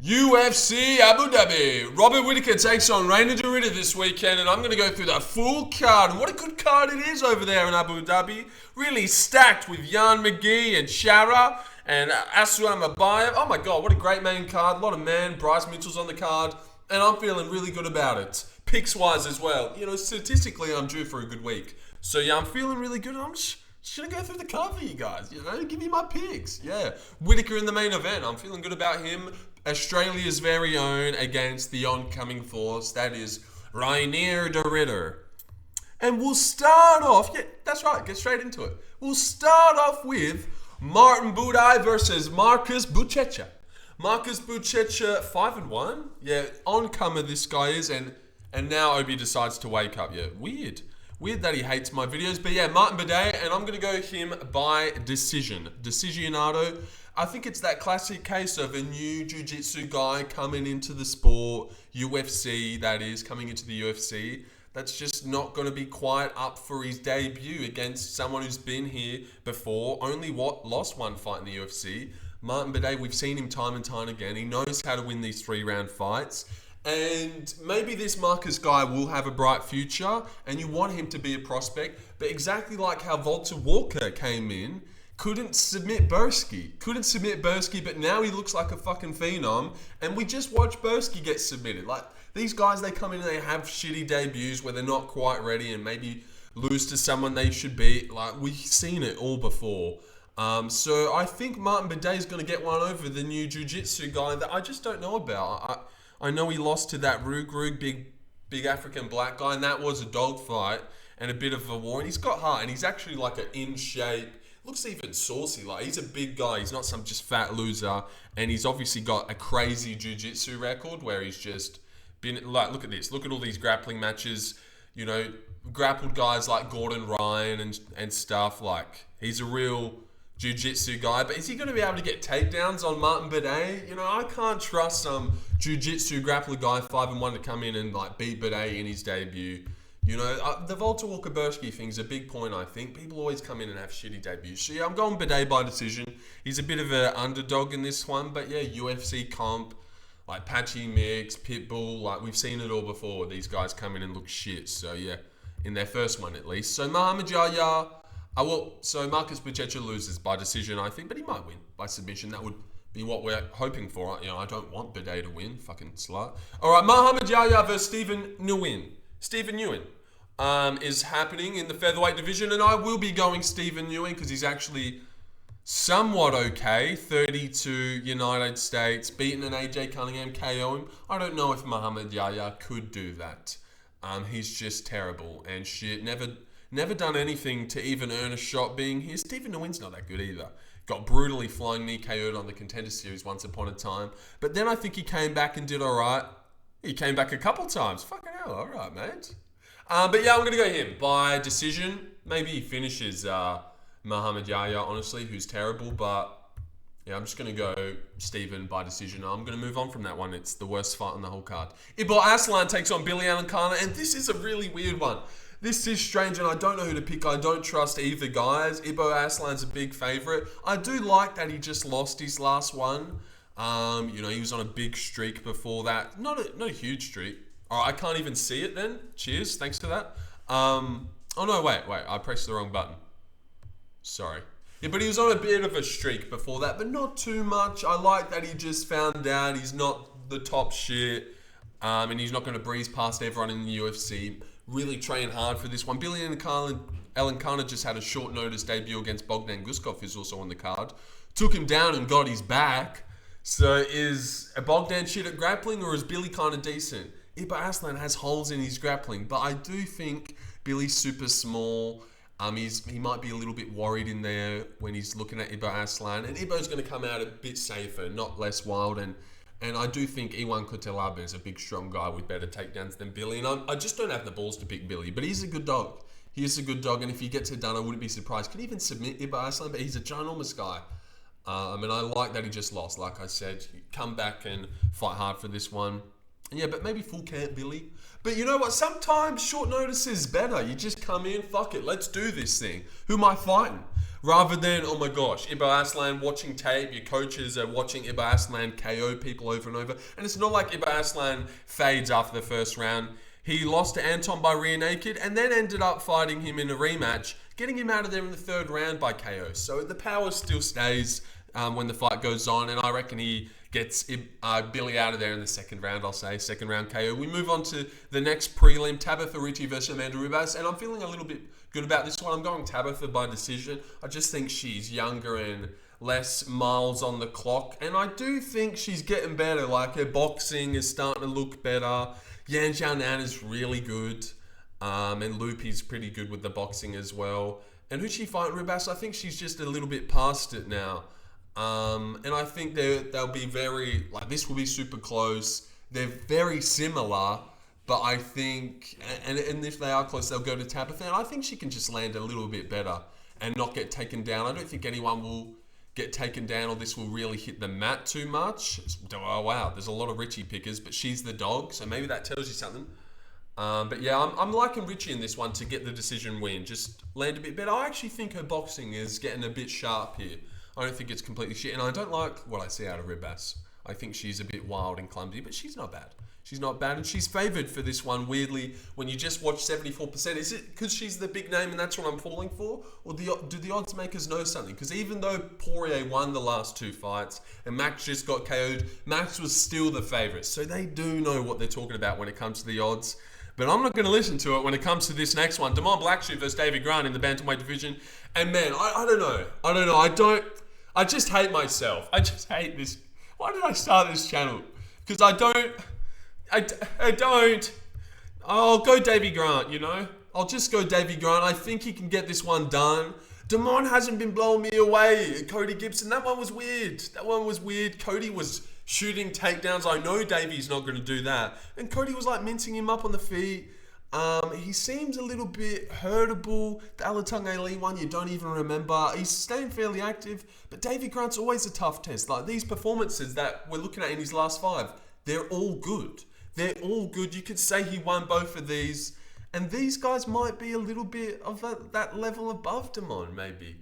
UFC Abu Dhabi. Robert Whittaker takes on Reina Dorita this weekend, and I'm going to go through that full card. And what a good card it is over there in Abu Dhabi. Really stacked with Jan McGhee and Shara and Aslan Almabayev. Oh my god, what a great main card. A lot of man. Bryce Mitchell's on the card, and I'm feeling really good about it. Picks wise as well. You know, statistically, I'm due for a good week. So yeah, I'm feeling really good. I'm just gonna go through the card for you guys. You know, give me my picks. Yeah, Whittaker in the main event. I'm feeling good about him. Australia's very own against the oncoming force. That is Reina Dorita. And we'll start off. Yeah, that's right. Get straight into it. We'll start off with Martin Buday versus Marcus Buchecha. Marcus Buchecha 5-1. Yeah, on-comer this guy is, and now Obi decides to wake up. Yeah, weird that he hates my videos. But yeah, Martin Buday, and I'm going to go him by decision. Decisionado. I think it's that classic case of a new jiu-jitsu guy coming into the sport, UFC that is, coming into the UFC. That's just not going to be quite up for his debut against someone who's been here before, only lost one fight in the UFC. Martin Buday, we've seen him time and time again. He knows how to win these 3-round fights. And maybe this Marcus guy will have a bright future, and you want him to be a prospect. But exactly like how Walter Walker came in, couldn't submit Bursky, but now he looks like a fucking phenom, and we just watched Bursky get submitted. Like, these guys, they come in and they have shitty debuts where they're not quite ready and maybe lose to someone they should beat. Like, we've seen it all before. So I think Martin Buday is going to get one over the new jiu-jitsu guy that I just don't know about. I know he lost to that Rug, big African black guy, and that was a dogfight and a bit of a war. And he's got heart, and he's actually like an in shape. Looks even saucy. Like, he's a big guy. He's not some just fat loser. And he's obviously got a crazy jiu-jitsu record where he's just been like, look at this. Look at all these grappling matches. You know, grappled guys like Gordon Ryan and stuff. Like, he's a real jiu-jitsu guy. But is he going to be able to get takedowns on Martin Buday? You know, I can't trust some jiu-jitsu grappler guy 5-1 to come in and like beat Buday in his debut. You know, the Walter Walker Bursky thing's a big point, I think. People always come in and have shitty debuts. So yeah, I'm going Buday by decision. He's a bit of an underdog in this one, but yeah, UFC comp, like Patchy Mix, Pitbull, like we've seen it all before. These guys come in and look shit. So yeah, in their first one at least. So Mohammad Yahya, so Marcus Buchecha loses by decision, I think, but he might win by submission. That would be what we're hoping for. You know, I don't want Buday to win, fucking slut. All right, Mohammad Yahya versus Stephen Nguyen. Stephen Nguyen is happening in the featherweight division, and I will be going Stephen Nguyen because he's actually somewhat okay. 32 United States, beaten an AJ Cunningham, KO him. I don't know if Mohammad Yahya could do that. He's just terrible and shit. Never done anything to even earn a shot being here. Stephen Nguyen's not that good either. Got brutally flying knee KO'd on the Contender Series once upon a time. But then I think he came back and did alright. He came back a couple times. Fucking hell, alright, mate. But yeah, I'm going to go him by decision. Maybe he finishes Mohammad Yahya, honestly, who's terrible. But yeah, I'm just going to go Stephen by decision. I'm going to move on from that one. It's the worst fight on the whole card. Aslan takes on Billy Elekana, and this is a really weird one. This is strange, and I don't know who to pick. I don't trust either guys. Aslan's a big favourite. I do like that he just lost his last one. You know, he was on a big streak before that. Not a huge streak. All right, I can't even see it then. Cheers, thanks for that. Oh no, wait, I pressed the wrong button. Sorry. Yeah, but he was on a bit of a streak before that, but not too much. I like that he just found out he's not the top shit, and he's not going to breeze past everyone in the UFC. Really train hard for this one. Billy Elekana just had a short notice debut against Bogdan Guskov, who's also on the card. Took him down and got his back. So is a Bogdan shit at grappling, or is Billy kind of decent? Aslan has holes in his grappling, but I do think Billy's super small. He might be a little bit worried in there when he's looking at Aslan, and Ibo's going to come out a bit safer, not less wild. And I do think Iwan Kutelaba is a big, strong guy with better takedowns than Billy. And I just don't have the balls to pick Billy, but he's a good dog. He is a good dog, and if he gets it done, I wouldn't be surprised. Could even submit Aslan, but he's a ginormous guy. I like that he just lost. Like I said, come back and fight hard for this one. Yeah, but maybe full camp Billy. But you know what? Sometimes short notice is better. You just come in, fuck it, let's do this thing. Who am I fighting? Rather than, oh my gosh, Iba Aslan watching tape, your coaches are watching Iba Aslan KO people over and over. And it's not like Iba Aslan fades after the first round. He lost to Anton by rear naked and then ended up fighting him in a rematch, getting him out of there in the third round by KO. So the power still stays when the fight goes on, and I reckon he gets Billy out of there in the second round, I'll say. Second round KO. We move on to the next prelim, Tabitha Ricci versus Amanda Ribas, and I'm feeling a little bit good about this one. I'm going Tabitha by decision. I just think she's younger and less miles on the clock, and I do think she's getting better. Like, her boxing is starting to look better. Yan Xiaonan is really good, and Loopy's pretty good with the boxing as well. And who's she fighting, Ribas? I think she's just a little bit past it now. And I think they'll be very, like, this will be super close. They're very similar, but I think, and if they are close, they'll go to Tabitha. And I think she can just land a little bit better and not get taken down. I don't think anyone will get taken down or this will really hit the mat too much. Oh, wow, there's a lot of Ricci pickers, but she's the dog, so maybe that tells you something. But yeah, I'm liking Ricci in this one to get the decision win. Just land a bit better. I actually think her boxing is getting a bit sharp here. I don't think it's completely shit, and I don't like what I see out of Ribas. I think she's a bit wild and clumsy, but she's not bad. She's not bad, and she's favoured for this one, weirdly, when you just watch 74%. Is it because she's the big name and that's what I'm falling for? Or do the odds makers know something? Because even though Poirier won the last two fights and Max just got KO'd, Max was still the favourite. So they do know what they're talking about when it comes to the odds. But I'm not going to listen to it when it comes to this next one. Damon Blackshear versus Davey Grant in the bantamweight division. And man, I don't know. I just hate myself. I just hate this. Why did I start this channel? Because I don't. I'll go Davey Grant, you know? I'll just go Davey Grant. I think he can get this one done. Damon hasn't been blowing me away. Cody Gibson, that one was weird. Cody was shooting takedowns. I know Davey's not going to do that. And Cody was like mincing him up on the feet. He seems a little bit hurtable. The Alatunga Lee one, you don't even remember. He's staying fairly active, but Davey Grant's always a tough test. Like, these performances that we're looking at in his last five, they're all good. They're all good. You could say he won both of these, and these guys might be a little bit of that level above Damon, maybe.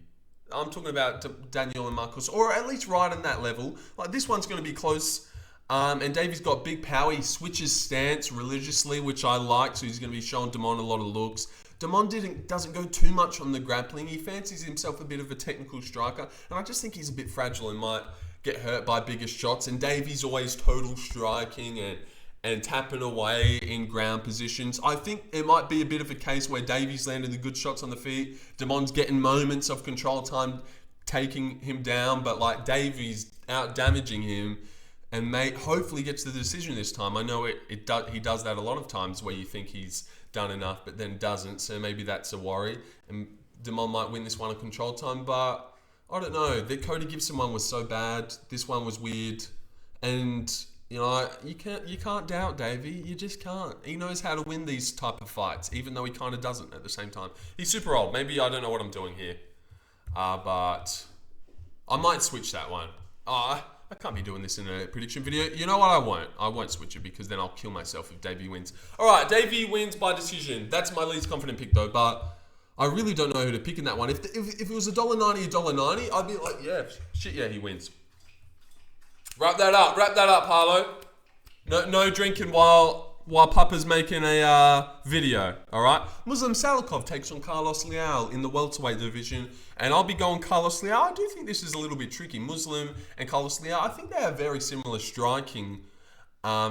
I'm talking about Daniel and Marcos, or at least right in that level. Like, this one's going to be close. And Davey's got big power. He switches stance religiously, which I like. So he's going to be showing Damon a lot of looks. Damon doesn't go too much on the grappling. He fancies himself a bit of a technical striker. And I just think he's a bit fragile and might get hurt by bigger shots. And Davey's always total striking and tapping away in ground positions. I think it might be a bit of a case where Davey's landing the good shots on the feet. Damon's getting moments of control time, taking him down. But like, Davey's out damaging him. And hopefully gets the decision this time. I know he does that a lot of times where you think he's done enough, but then doesn't. So maybe that's a worry. And Damon might win this one on control time, but I don't know. The Cody Gibson one was so bad. This one was weird, and you know, you can't doubt Davey. You just can't. He knows how to win these type of fights, even though he kind of doesn't at the same time. He's super old. Maybe I don't know what I'm doing here, but I might switch that one. I can't be doing this in a prediction video. You know what? I won't switch it because then I'll kill myself if Davey wins. All right, Davey wins by decision. That's my least confident pick though, but I really don't know who to pick in that one. If it was $1.90, I'd be like, yeah, he wins. Wrap that up, Harlow. No drinking while Papa's making a video, all right? Muslim Salikhov takes on Carlos Leal in the welterweight division, and I'll be going Carlos Leal. I do think this is a little bit tricky. Muslim and Carlos Leal, I think they have very similar striking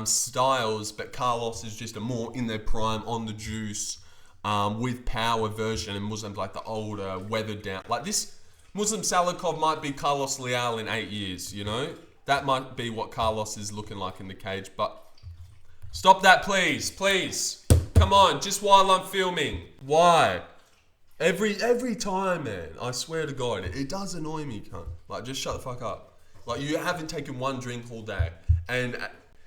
styles, but Carlos is just a more in their prime, on the juice, with power version, and Muslim's like the older, weathered down. Like, this Muslim Salikhov might be Carlos Leal in 8 years, you know? That might be what Carlos is looking like in the cage, but stop that, please. Come on, just while I'm filming. Why? Every time, man. I swear to God, it does annoy me, cunt. Like, just shut the fuck up. Like, you haven't taken one drink all day. And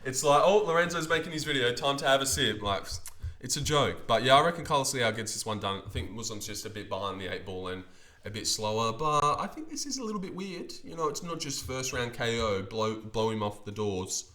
it's like, oh, Lorenzo's making his video. Time to have a sip. Like, it's a joke. But yeah, I reckon Carlos Leal gets this one done. I think Muslim's just a bit behind the 8 ball and a bit slower. But I think this is a little bit weird. You know, it's not just first round KO, blow him off the doors.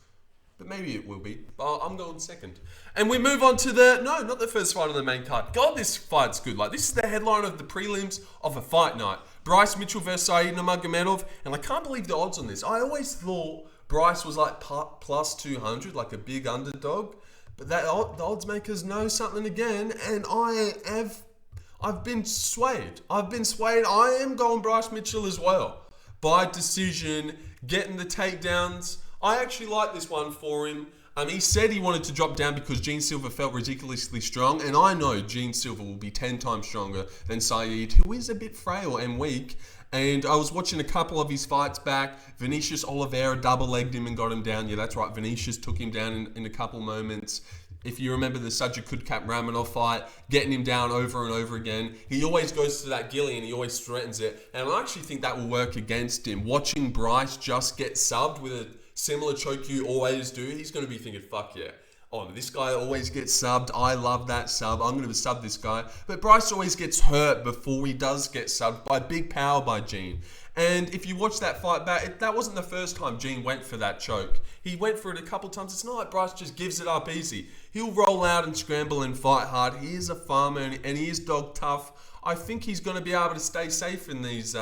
But maybe it will be. But I'm going second. And we move on to not the first fight on the main card. God, this fight's good. Like, this is the headline of the prelims of a fight night. Bryce Mitchell versus Saeed Nurmagomedov, and I can't believe the odds on this. I always thought Bryce was like plus 200, like a big underdog, but the odds makers know something again, and I've been swayed. I am going Bryce Mitchell as well. By decision, getting the takedowns. I actually like this one for him. He said he wanted to drop down because Gene Silva felt ridiculously strong, and I know Gene Silva will be 10 times stronger than Saeed, who is a bit frail and weak. And I was watching a couple of his fights back. Vinicius Oliveira double-legged him and got him down. Yeah, that's right. Vinicius took him down in a couple moments. If you remember the Sajid Ramanov fight, getting him down over and over again. He always goes to that gilly and he always threatens it. And I actually think that will work against him. Watching Bryce just get subbed with a similar choke you always do, he's going to be thinking, fuck yeah. Oh, this guy always gets subbed. I love that sub. I'm going to sub this guy. But Bryce always gets hurt before he does get subbed by big power by Gene. And if you watch that fight back, that wasn't the first time Gene went for that choke. He went for it a couple times. It's not like Bryce just gives it up easy. He'll roll out and scramble and fight hard. He is a farmer and he is dog tough. I think he's going to be able to stay safe in these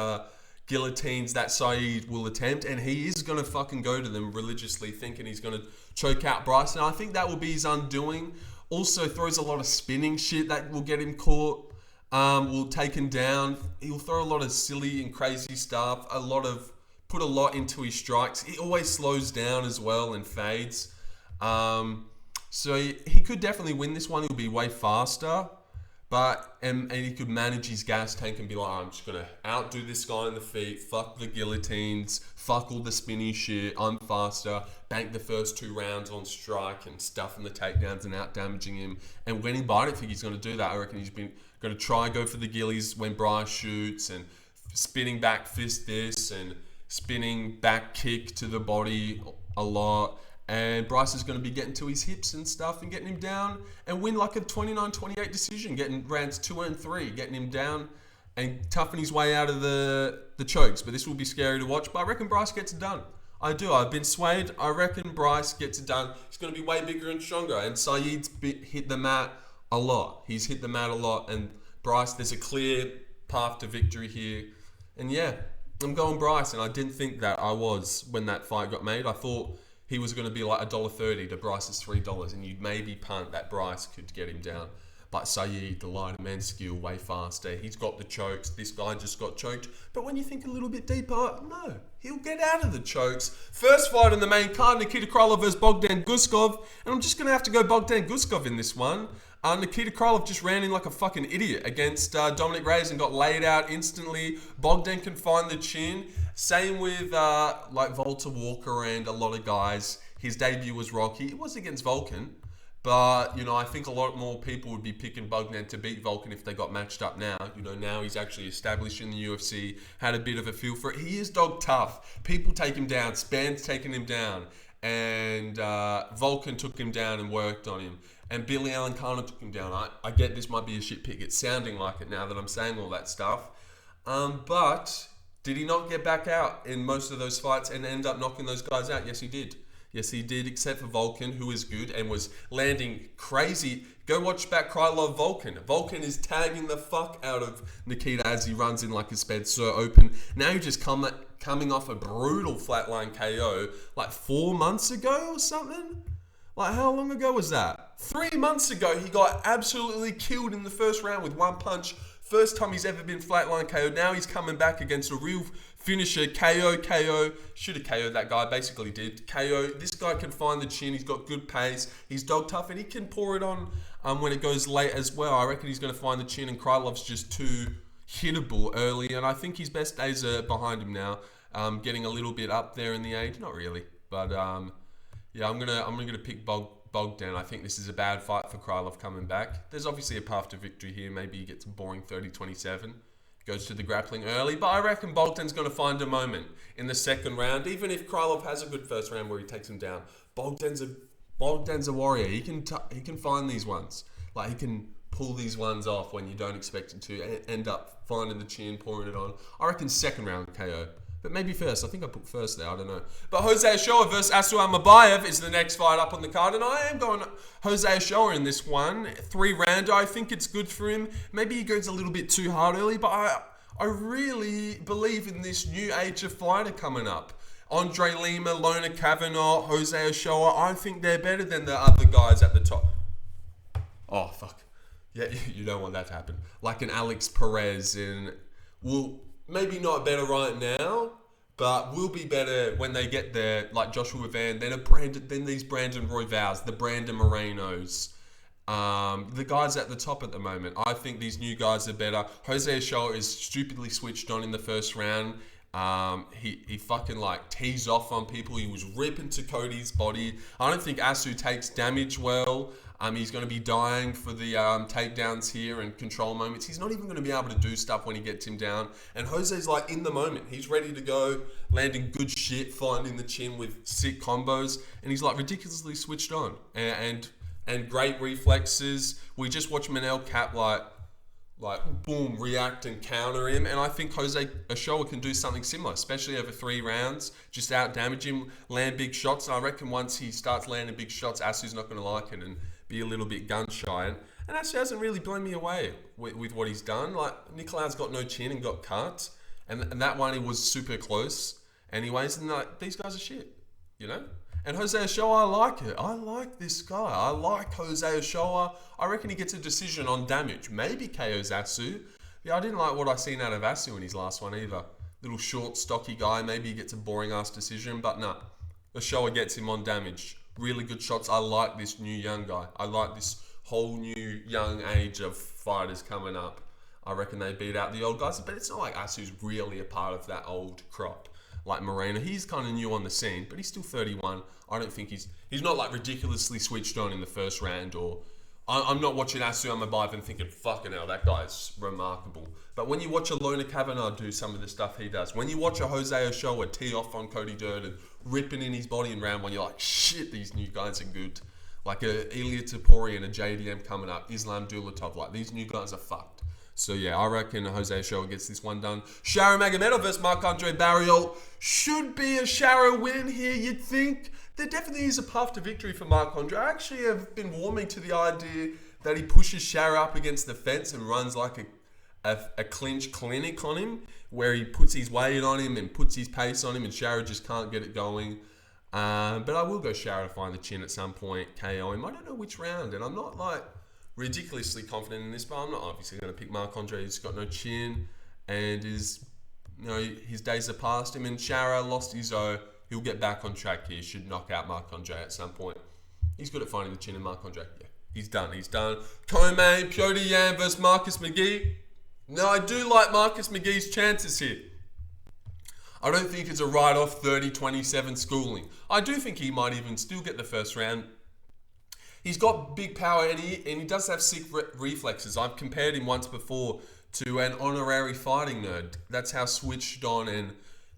guillotines that Saeed will attempt, and he is going to fucking go to them religiously, thinking he's going to choke out Bryce, and I think that will be his undoing. Also throws a lot of spinning shit that will get him caught, will take him down. He'll throw a lot of silly and crazy stuff, put a lot into his strikes. He always slows down as well and fades. So he could definitely win this one. He'll be way faster. But, and he could manage his gas tank and be like, I'm just going to outdo this guy in the feet, fuck the guillotines, fuck all the spinny shit, I'm faster, bank the first 2 rounds on strike and stuffing the takedowns and out damaging him. And winning, but I don't think he's going to do that. I reckon he's going to try go for the gillies when Bryce shoots, and spinning back fist this and spinning back kick to the body a lot. And Bryce is going to be getting to his hips and stuff and getting him down and win like a 29-28 decision, getting rounds 2 and 3, getting him down and toughing his way out of the chokes. But this will be scary to watch. But I reckon Bryce gets it done. I do. I've been swayed. I reckon Bryce gets it done. He's going to be way bigger and stronger. And Saeed's hit the mat a lot. He's hit the mat a lot. And Bryce, there's a clear path to victory here. And yeah, I'm going Bryce. And I didn't think that I was when that fight got made. I thought he was going to be like $1.30 to Bryce's $3, and you'd maybe punt that Bryce could get him down. But Saeed, the lighter man skill, way faster. He's got the chokes. This guy just got choked. But when you think a little bit deeper, no, he'll get out of the chokes. First fight in the main card, Nikita Krylov versus Bogdan Guskov. And I'm just going to have to go Bogdan Guskov in this one. Nikita Krylov just ran in like a fucking idiot against Dominic Reyes and got laid out instantly. Bogdan can find the chin. Same with like Volta Walker and a lot of guys. His debut was rocky. It was against Volkan. But, you know, I think a lot more people would be picking Bogdan to beat Volkan if they got matched up now. You know, now he's actually established in the UFC, had a bit of a feel for it. He is dog tough. People take him down. Span's taking him down. And Volkan took him down and worked on him. And Billy Elekana took him down. I get this might be a shit pick. It's sounding like it now that I'm saying all that stuff. But did he not get back out in most of those fights and end up knocking those guys out? Yes, he did. Yes, he did, except for Volkan, who is good and was landing crazy. Go watch back Krylov Volkan. Volkan is tagging the fuck out of Nikita as he runs in like his bed so open. Now you're just coming off a brutal flatline KO like 4 months ago or something? Like, how long ago was that? 3 months ago, he got absolutely killed in the first round with one punch. First time he's ever been flatline KO. Now he's coming back against a real finisher. KO. Should have KO'd that guy. Basically did. KO. This guy can find the chin. He's got good pace. He's dog tough. And he can pour it on when it goes late as well. I reckon he's going to find the chin. And Krylov's just too hittable early. And I think his best days are behind him now. Getting a little bit up there in the age. Not really. But yeah, I'm gonna pick Bogdan. I think this is a bad fight for Krylov coming back. There's obviously a path to victory here. Maybe he gets a boring 30-27. Goes to the grappling early. But I reckon Bogdan's going to find a moment in the second round. Even if Krylov has a good first round where he takes him down. Bogdan's a warrior. He can find these ones. Like, he can pull these ones off when you don't expect it to. And end up finding the chin, pouring it on. I reckon second round KO. But maybe first. I think I put first there. I don't know. But Jose Ochoa versus Aslan Almabayev is the next fight up on the card. And I am going Jose Ochoa in this one. 3 rounder. I think it's good for him. Maybe he goes a little bit too hard early. But I really believe in this new age of fighter coming up. Andre Lima, Lona Kavanaugh, Jose Ochoa, I think they're better than the other guys at the top. Oh, fuck. Yeah, you don't want that to happen. Like an Alex Perez and... Well, maybe not better right now, but will be better when they get there, like Joshua Van, then these Brandon Royvals, the Brandon Morenos, the guys at the top at the moment. I think these new guys are better. Jose Ochoa is stupidly switched on in the first round. He fucking like tees off on people. He was ripping to Cody's body. I don't think Asu takes damage well. He's going to be dying for the takedowns here and control moments. He's not even going to be able to do stuff when he gets him down. And Jose's like in the moment. He's ready to go, landing good shit, fighting in the chin with sick combos. And he's like ridiculously switched on. And great reflexes. We just watched Manel Cap like boom, react and counter him. And I think Jose Ochoa can do something similar, especially over 3 rounds. Just out damage him, land big shots. And I reckon once he starts landing big shots, Asu's not going to like it and be a little bit gun shy. And Asu hasn't really blown me away with what he's done. Like, Nicolao's got no chin and got cut. And that one, it was super close. Anyways, and like, these guys are shit, you know? And Jose Ochoa, I like it. I like this guy. I like Jose Ochoa. I reckon he gets a decision on damage. Maybe KOs Asu. Yeah, I didn't like what I seen out of Asu in his last one either. Little short, stocky guy. Maybe he gets a boring-ass decision. But nah, Ochoa gets him on damage. Really good shots. I like this new young guy. I like this whole new young age of fighters coming up. I reckon they beat out the old guys. But it's not like Asu's really a part of that old crop. Like Moreno, he's kind of new on the scene, but he's still 31. I don't think he's not like ridiculously switched on in the first round, or I'm not watching Asu Almabayev and thinking, fucking hell, that guy's remarkable. But when you watch a Lona Kavanaugh do some of the stuff he does, when you watch a Jose Ochoa tee off on Cody Durden, ripping in his body in round 1, you're like, shit, these new guys are good. Like a Ilya Tapori and a JDM coming up, Islam Dulatov, like these new guys are fucked. So yeah, I reckon Jose Ochoa gets this one done. Shara Magomedov versus Marc-Andre Barriault should be a Shara win here, you'd think. There definitely is a path to victory for Marc-Andre. I actually have been warming to the idea that he pushes Shara up against the fence and runs like a clinch clinic on him, where he puts his weight on him and puts his pace on him and Shara just can't get it going. But I will go Shara to find the chin at some point, KO him. I don't know which round, and I'm not like ridiculously confident in this, but I'm not obviously going to pick Marc-Andre. He's got no chin and his days are past him, and Shara lost his O. He'll get back on track here. Should knock out Marc-Andre at some point. He's good at finding the chin in Marc-Andre. Yeah, he's done. Tomei, Petr Yan versus Marcus McGhee. No, I do like Marcus McGhee's chances here. I don't think it's a write-off 30-27 schooling. I do think he might even still get the first round. He's got big power and he does have sick reflexes. I've compared him once before to an honorary fighting nerd. That's how switched on and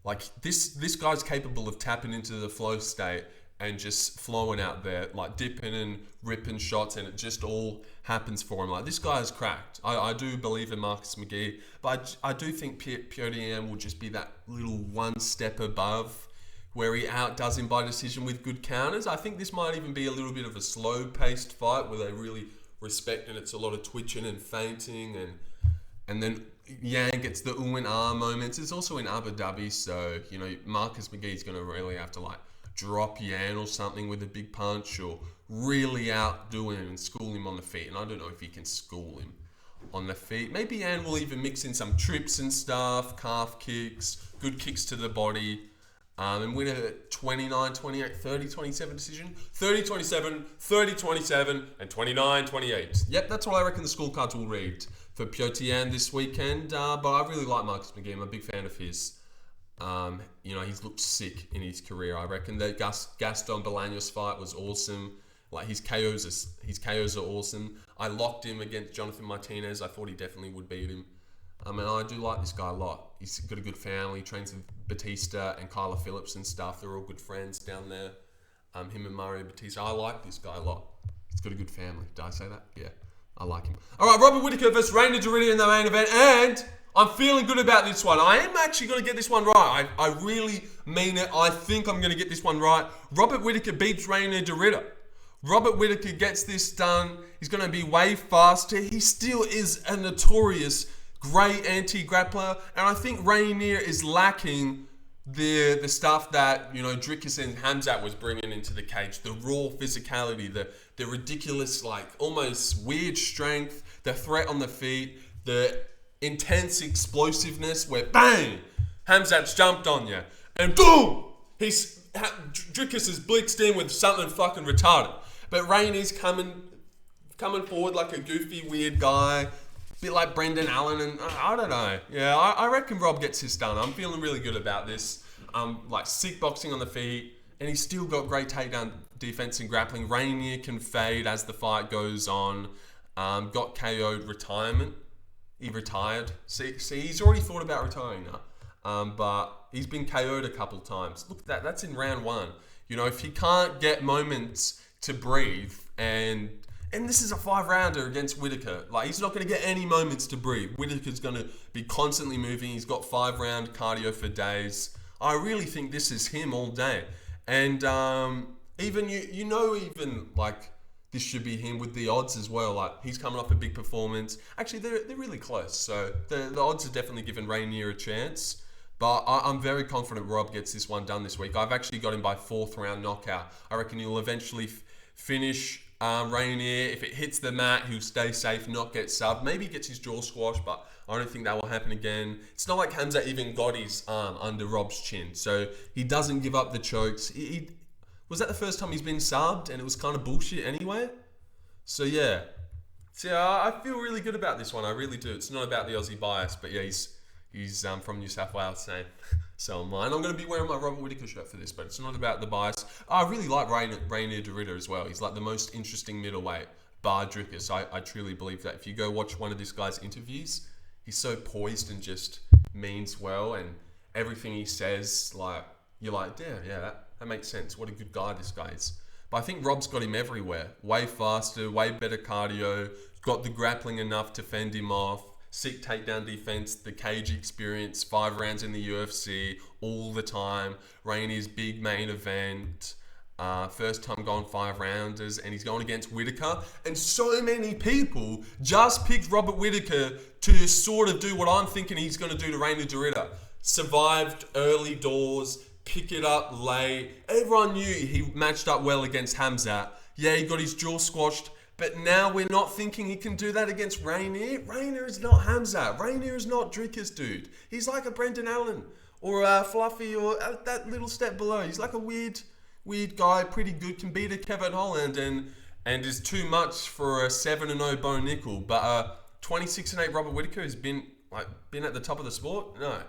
like this guy's capable of tapping into the flow state and just flowing out there, like dipping and ripping shots, and it just all happens for him. Like this guy is cracked. I do believe in Marcus McGhee, but I do think Petr Yan will just be that little one step above, where he outdoes him by decision with good counters. I think this might even be a little bit of a slow-paced fight where they really respect, and it's a lot of twitching and feinting, and then Yang gets the Nguyen moments. It's also in Abu Dhabi, so Marcus McGhee's going to really have to like drop Yan or something with a big punch, or really outdo him and school him on the feet. And I don't know if he can school him on the feet. Maybe Yan will even mix in some trips and stuff, calf kicks, good kicks to the body. And win a 29-28, 30-27 decision. 30-27, 30-27, and 29-28. Yep, that's what I reckon the scorecards will read for Petr Yan this weekend. But I really like Marcus McGhee. I'm a big fan of his. He's looked sick in his career. I reckon that Gaston Bolaños fight was awesome. Like his KOs are awesome. I locked him against Jonathan Martinez. I thought he definitely would beat him. And I do like this guy a lot. He's got a good family. He trains with Batista and Kyla Phillips and stuff. They're all good friends down there. Him and Mario Batista. I like this guy a lot. He's got a good family. Did I say that? Yeah, I like him. All right, Robert Whittaker versus Reina Dorita in the main event. And I'm feeling good about this one. I am actually going to get this one right. I really mean it. I think I'm going to get this one right. Robert Whittaker beats Reina Dorita. Robert Whittaker gets this done. He's going to be way faster. He still is a notorious great anti-grappler, and I think Rainier is lacking the stuff that, Dricus and Khamzat was bringing into the cage. The raw physicality, the ridiculous, like, almost weird strength, the threat on the feet, the intense explosiveness where, bang, Khamzat's jumped on you, and boom, Dricus is blitzed in with something fucking retarded. But Rainier's coming forward like a goofy, weird guy, a bit like Brendan Allen, and I don't know. Yeah, I reckon Rob gets this done. I'm feeling really good about this. Like sick boxing on the feet, and he's still got great takedown defense and grappling. Rainier can fade as the fight goes on. Got KO'd retirement. He retired. See, he's already thought about retiring now. But he's been KO'd a couple times. Look at that. That's in round 1. If he can't get moments to breathe, and this is a 5-rounder against Whittaker. Like, he's not going to get any moments to breathe. Whittaker's going to be constantly moving. He's got 5-round cardio for days. I really think this is him all day. And even like, this should be him with the odds as well. Like, he's coming off a big performance. Actually, they're really close. So the odds are definitely giving Rainier a chance. But I'm very confident Rob gets this one done this week. I've actually got him by 4th round knockout. I reckon he'll eventually finish Rainier. If it hits the mat, he'll stay safe, not get subbed. Maybe he gets his jaw squashed, but I don't think that will happen again. It's not like Khamzat even got his arm under Rob's chin, so he doesn't give up the chokes. Was that the first time he's been subbed, and it was kind of bullshit anyway? So yeah. So I feel really good about this one. I really do. It's not about the Aussie bias, but yeah, he's from New South Wales, same. So am I. And I'm going to be wearing my Robert Whittaker shirt for this, but it's not about the bias. I really like Rainier Derrida as well. He's like the most interesting middleweight, bar Dricus. I truly believe that. If you go watch one of this guy's interviews, he's so poised and just means well, and everything he says, like, you're like, damn, yeah, that makes sense. What a good guy this guy is. But I think Rob's got him everywhere. Way faster, way better cardio, got the grappling enough to fend him off. Sick takedown defense, the cage experience, 5 rounds in the UFC all the time. Rainier's big main event, first time going 5-rounders, and he's going against Whittaker. And so many people just picked Robert Whittaker to sort of do what I'm thinking he's going to do to Rainier Derrida. Survived early doors, pick it up late. Everyone knew he matched up well against Khamzat. Yeah, he got his jaw squashed. But now we're not thinking he can do that against Rainier. Rainier is not Khamzat. Rainier is not Dricus, dude. He's like a Brendan Allen or a Fluffy or that little step below. He's like a weird guy, pretty good, can beat a Kevin Holland and is too much for a 7-0 Bo Nickel. But 26-8 Robert Whittaker has been at the top of the sport. No,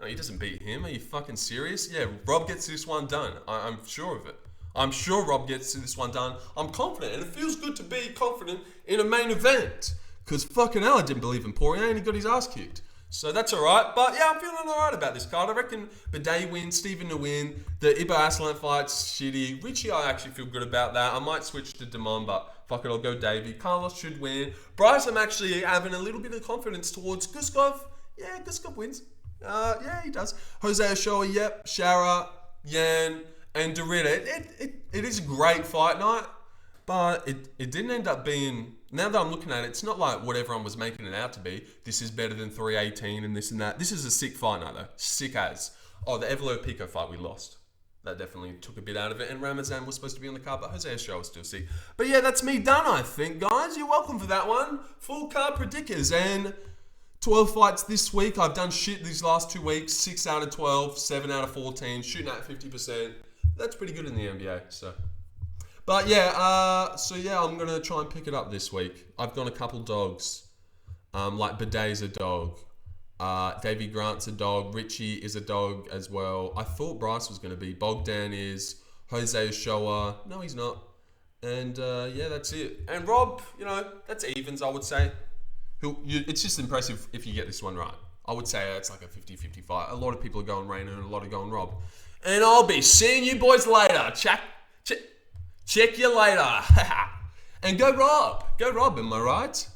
he doesn't beat him. Are you fucking serious? Yeah, Rob gets this one done. I'm sure of it. I'm sure Rob gets this one done. I'm confident, and it feels good to be confident in a main event. Because fucking hell, I didn't believe in Poirier, and he got his ass kicked. So that's alright. But yeah, I'm feeling alright about this card. I reckon Buday wins, Stephen Nguyen. The Aslan fight's shitty. Ricci, I actually feel good about that. I might switch to Damon, but fuck it, I'll go Davey. Carlos should win. Bryce, I'm actually having a little bit of confidence towards Guskov. Yeah, Guskov wins. Yeah, he does. Jose Ochoa, yep. Shara, Nguyen, and Derrida. It is a great fight night, but it didn't end up being... Now that I'm looking at it, it's not like what everyone was making it out to be. This is better than 318 and this and that. This is a sick fight night though. Sick as. Oh, the Evelo Pico fight we lost. That definitely took a bit out of it. And Ramazan was supposed to be on the card, but Jose Ochoa was still sick. But yeah, that's me done, I think, guys. You're welcome for that one. Full card predictors. And 12 fights this week. I've done shit these last 2 weeks. 6 out of 12, 7 out of 14, shooting at 50%. That's pretty good in the NBA, so... But yeah, I'm going to try and pick it up this week. I've got a couple dogs. Like Buday's a dog. Davey Grant's a dog. Ricci is a dog as well. I thought Bryce was going to be. Bogdan is. Jose Ochoa. No, he's not. And yeah, that's it. And Rob, that's evens, I would say. It's just impressive if you get this one right. I would say it's like a 50-50 fight. A lot of people are going Rainer and a lot are going Rob. And I'll be seeing you boys later. Check you later. And go Rob. Go Rob, am I right?